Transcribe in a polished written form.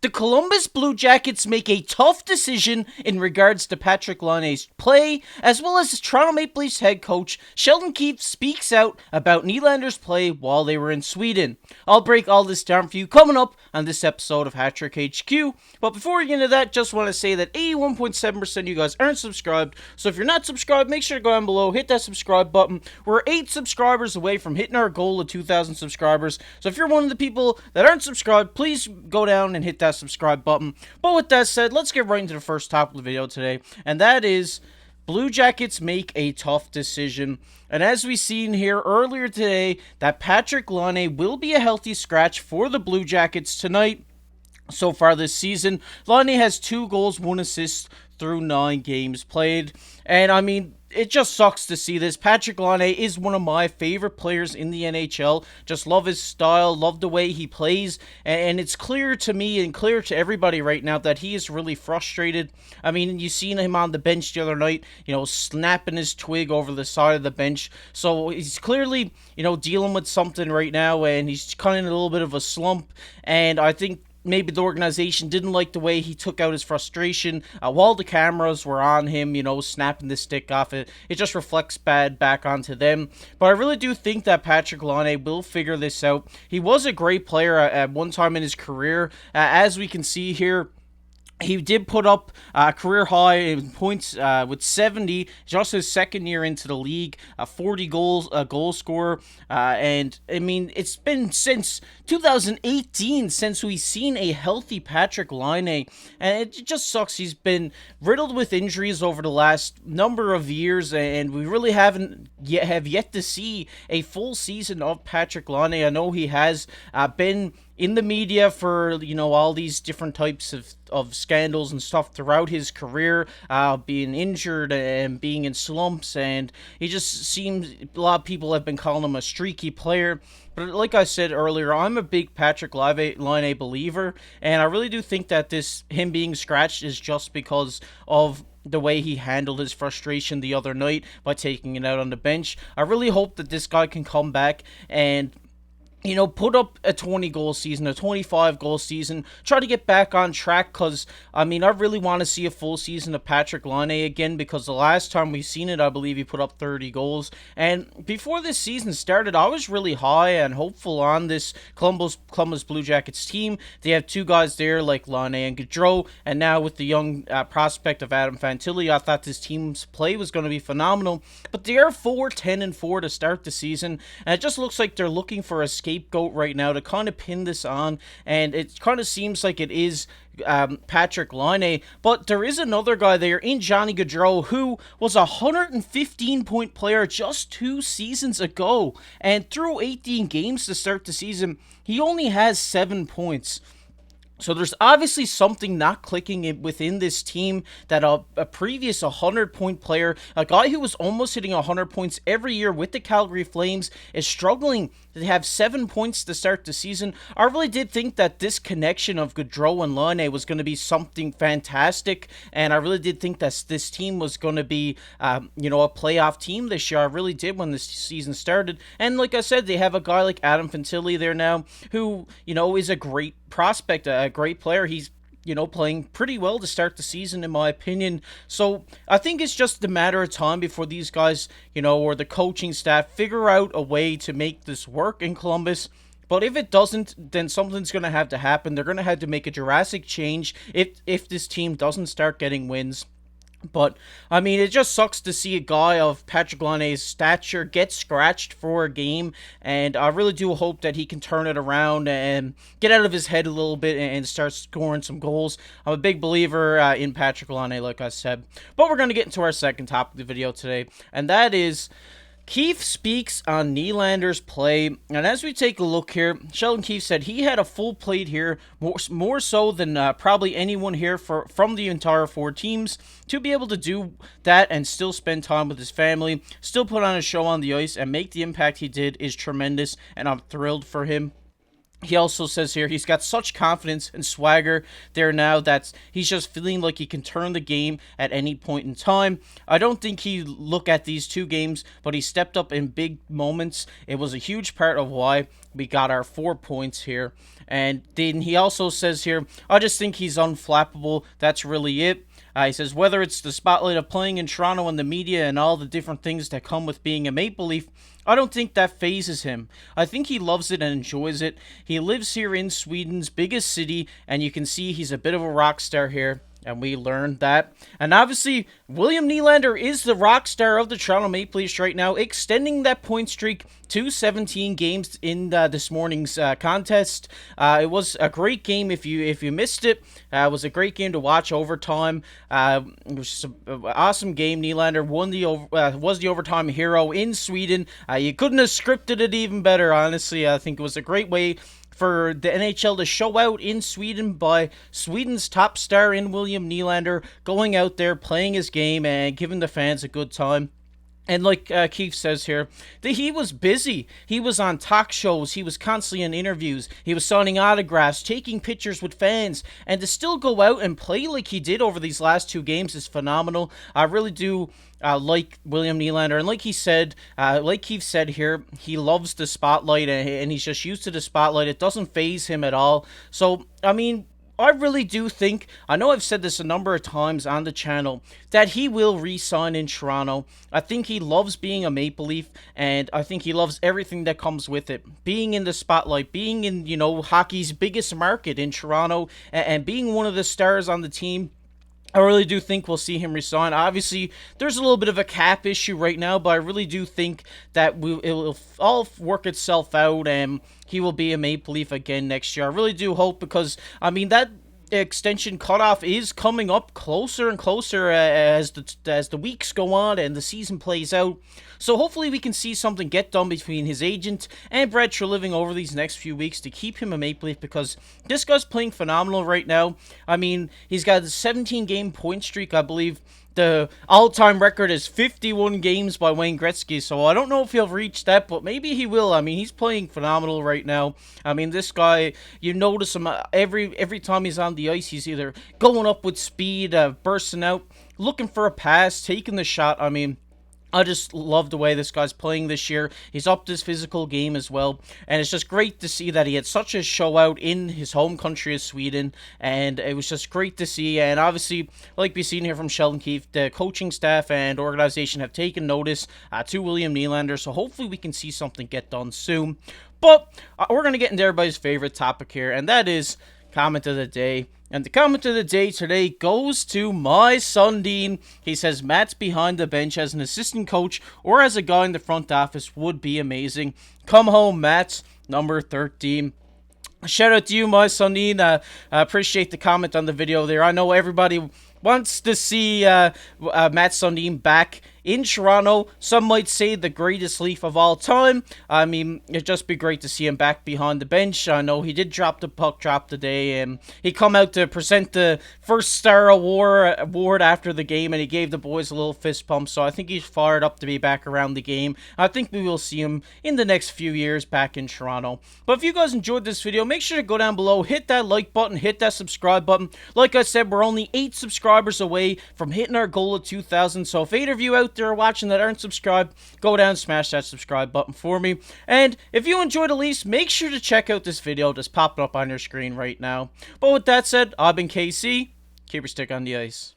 The Colombus Blue Jackets make a tough decision in regards to Patrik Laine's play, as well as Toronto Maple Leafs head coach Sheldon Keefe speaks out about Nylander's play while they were in Sweden. I'll break all this down for you coming up on this episode of Hattrick HQ. But before we get into that, just want to say that 81.7% of you guys aren't subscribed, so if you're not subscribed, make sure to go down below, hit that subscribe button. We're 8 subscribers away from hitting our goal of 2,000 subscribers, so if you're one of the people that aren't subscribed, please go down and hit that subscribe button. But with that said, let's get right into the first topic of the video today, and that is Blue Jackets make a tough decision. And as we seen here earlier today, that Patrik Laine will be a healthy scratch for the Blue Jackets tonight. So far this season, Laine has 2 goals, 1 assist through 9 games played. And I mean, it just sucks to see this. Patrik Laine is one of my favorite players in the NHL. Just love his style, love the way he plays. And it's clear to me and clear to everybody right now that he is really frustrated. I mean, you seen him on the bench the other night, snapping his twig over the side of the bench. So he's clearly, dealing with something right now, and he's kind of in a little bit of a slump. And I think maybe the organization didn't like the way he took out his frustration while the cameras were on him, snapping the stick off it. It just reflects bad back onto them. But I really do think that Patrik Laine will figure this out. He was a great player at one time in his career. As we can see here, he did put up a career high in points with 70, just his second year into the league, 40 goals, a goal scorer, and I mean, it's been since 2018 since we've seen a healthy Patrik Laine, and it just sucks. He's been riddled with injuries over the last number of years, and we really have yet to see a full season of Patrik Laine. I know he has been in the media for, all these different types of scandals and stuff throughout his career, being injured and being in slumps, and he just seems, a lot of people have been calling him a streaky player. But like I said earlier, I'm a big Patrik Laine believer, and I really do think that him being scratched is just because of the way he handled his frustration the other night by taking it out on the bench. I really hope that this guy can come back and put up a 20-goal season, a 25-goal season, try to get back on track, because, I mean, I really want to see a full season of Patrik Laine again, because the last time we seen it, I believe he put up 30 goals, and before this season started, I was really high and hopeful on this Columbus Blue Jackets team. They have 2 guys there, like Laine and Gaudreau, and now with the young prospect of Adam Fantilli, I thought this team's play was going to be phenomenal, but they are 4-10-4 to start the season, and it just looks like they're looking for a scapegoat right now to kind of pin this on, and it kind of seems like it is Patrik Laine, but there is another guy there in Johnny Gaudreau, who was a 115-point player just 2 seasons ago, and through 18 games to start the season, he only has 7 points. So there's obviously something not clicking within this team, that a previous 100-point player, a guy who was almost hitting 100 points every year with the Calgary Flames, is struggling to have 7 points to start the season. I really did think that this connection of Gaudreau and Laine was going to be something fantastic, and I really did think that this team was going to be, a playoff team this year. I really did when this season started. And like I said, they have a guy like Adam Fantilli there now, who, is a great prospect, a great player. He's playing pretty well to start the season, in my opinion. So I think it's just a matter of time before these guys, or the coaching staff, figure out a way to make this work in Columbus. But if it doesn't, then something's going to have to happen. They're going to have to make a drastic change if this team doesn't start getting wins. But, I mean, it just sucks to see a guy of Patrik Laine's stature get scratched for a game, and I really do hope that he can turn it around and get out of his head a little bit and start scoring some goals. I'm a big believer in Patrik Laine, like I said. But we're going to get into our second topic of the video today, and that is Keefe speaks on Nylander's play, and as we take a look here, Sheldon Keefe said he had a full plate here, more so than probably anyone here from the entire 4 teams, to be able to do that and still spend time with his family, still put on a show on the ice, and make the impact he did is tremendous, and I'm thrilled for him. He also says here he's got such confidence and swagger there now that he's just feeling like he can turn the game at any point in time. I don't think he look at these two games, but he stepped up in big moments. It was a huge part of why we got our 4 points here. And then he also says here, I just think he's unflappable. That's really it. He says, whether it's the spotlight of playing in Toronto and the media and all the different things that come with being a Maple Leaf, I don't think that phases him. I think he loves it and enjoys it. He lives here in Sweden's biggest city, and you can see he's a bit of a rock star here. And we learned that. And obviously, William Nylander is the rock star of the Toronto Maple Leafs right now, extending that point streak to 17 games in this morning's contest. It was a great game if you missed it. It was a great game to watch overtime. It was just an awesome game. Nylander was the overtime hero in Sweden. You couldn't have scripted it even better, honestly. I think it was a great way for the NHL to show out in Sweden by Sweden's top star in William Nylander going out there, playing his game, and giving the fans a good time. And like Keefe says here, that he was busy. He was on talk shows. He was constantly in interviews. He was signing autographs, taking pictures with fans. And to still go out and play like he did over these last two games is phenomenal. I really do like William Nylander. And like he said, like Keefe said here, he loves the spotlight and he's just used to the spotlight. It doesn't faze him at all. So, I mean, I really do think, I know I've said this a number of times on the channel, that he will re-sign in Toronto. I think he loves being a Maple Leaf, and I think he loves everything that comes with it. Being in the spotlight, being in, hockey's biggest market in Toronto, and being one of the stars on the team. I really do think we'll see him resign. Obviously, there's a little bit of a cap issue right now, but I really do think that it will all work itself out and he will be a Maple Leaf again next year. I really do hope because, I mean, that extension cutoff is coming up closer and closer as the weeks go on and the season plays out. So hopefully we can see something get done between his agent and Brad Treliving over these next few weeks to keep him a Maple Leaf because this guy's playing phenomenal right now. I mean, he's got a 17-game point streak, I believe. The all-time record is 51 games by Wayne Gretzky, so I don't know if he'll reach that, but maybe he will. I mean, he's playing phenomenal right now. I mean, this guy, you notice him every time he's on the ice, he's either going up with speed, bursting out, looking for a pass, taking the shot. I mean, I just love the way this guy's playing this year. He's upped his physical game as well. And it's just great to see that he had such a show out in his home country of Sweden. And it was just great to see. And obviously, like we've seen here from Sheldon Keefe, the coaching staff and organization have taken notice to William Nylander. So hopefully we can see something get done soon. But we're going to get into everybody's favorite topic here. And that is comment of the day. And the comment of the day today goes to my son Dean. He says Matt's behind the bench as an assistant coach or as a guy in the front office would be amazing. Come home, Matt, number 13. Shout out to you, my son Dean. I appreciate the comment on the video there. I know everybody wants to see Matt Sundin back in Toronto. Some might say the greatest Leaf of all time. I mean, it'd just be great to see him back behind the bench. I know he did drop the puck drop today, and he come out to present the first star award after the game, and he gave the boys a little fist pump, so I think he's fired up to be back around the game. I think we will see him in the next few years back in Toronto. But if you guys enjoyed this video, make sure to go down below, hit that like button, hit that subscribe button. Like I said, we're only 8 subscribers away from hitting our goal of 2,000, so if 8 of you out there watching that aren't subscribed, go down and smash that subscribe button for me. And if you enjoyed the Leafs, make sure to check out this video that's popping up on your screen right now. But with that said, I've been KC. Keep your stick on the ice.